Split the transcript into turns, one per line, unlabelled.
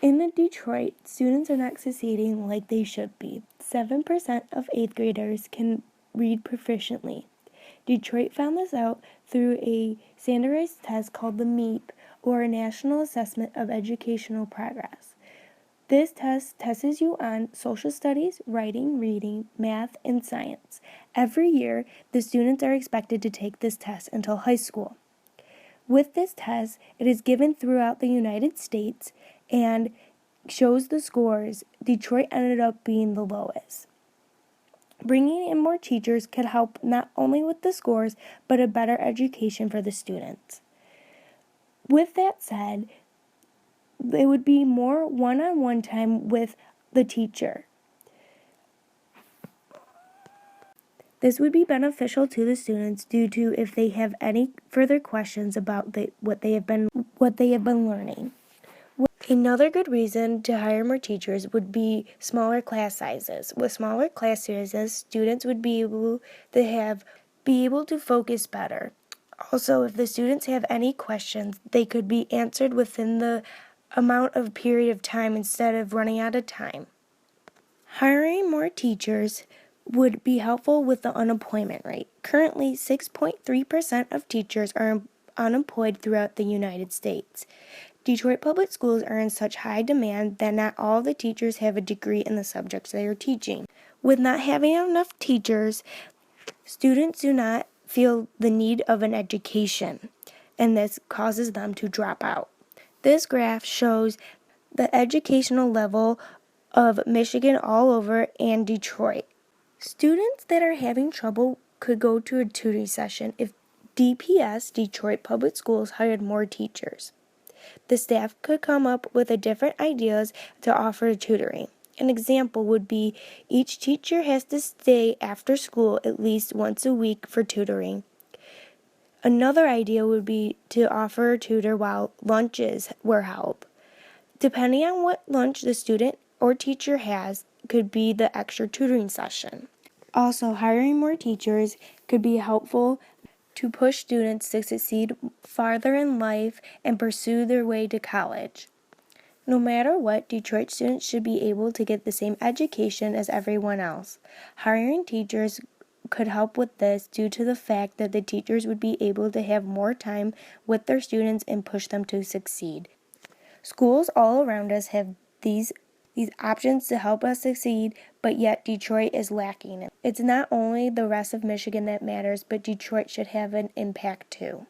In Detroit, students are not succeeding like they should be. 7% of 8th graders can read proficiently. Detroit found this out through a standardized test called the MEP, or a National Assessment of Educational Progress. This test tests you on social studies, writing, reading, math, and science. Every year, the students are expected to take this test until high school. With this test, it is given throughout the United States and shows the scores. Detroit ended up being the lowest. Bringing in more teachers could help not only with the scores, but a better education for the students. With that said, there would be more one-on-one time with the teacher. This would be beneficial to the students due to if they have any further questions about what they have been learning. Another good reason to hire more teachers would be smaller class sizes. With smaller class sizes, students would be able to focus better. Also, if the students have any questions, they could be answered within the amount of period of time instead of running out of time. Hiring more teachers would be helpful with the unemployment rate. Currently, 6.3% of teachers are unemployed throughout the United States. Detroit public schools are in such high demand that not all the teachers have a degree in the subjects they are teaching. With not having enough teachers, students do not feel the need of an education, and this causes them to drop out. This graph shows the educational level of Michigan all over and Detroit. Students that are having trouble could go to a tutoring session if DPS, Detroit Public Schools, hired more teachers. The staff could come up with different ideas to offer tutoring. An example would be each teacher has to stay after school at least once a week for tutoring. Another idea would be to offer a tutor while lunches were held. Depending on what lunch the student or teacher has, could be the extra tutoring session. Also, hiring more teachers could be helpful to push students to succeed farther in life and pursue their way to college. No matter what, Detroit students should be able to get the same education as everyone else. Hiring teachers could help with this due to the fact that the teachers would be able to have more time with their students and push them to succeed. Schools all around us have these options to help us succeed, but yet Detroit is lacking. It's not only the rest of Michigan that matters, but Detroit should have an impact too.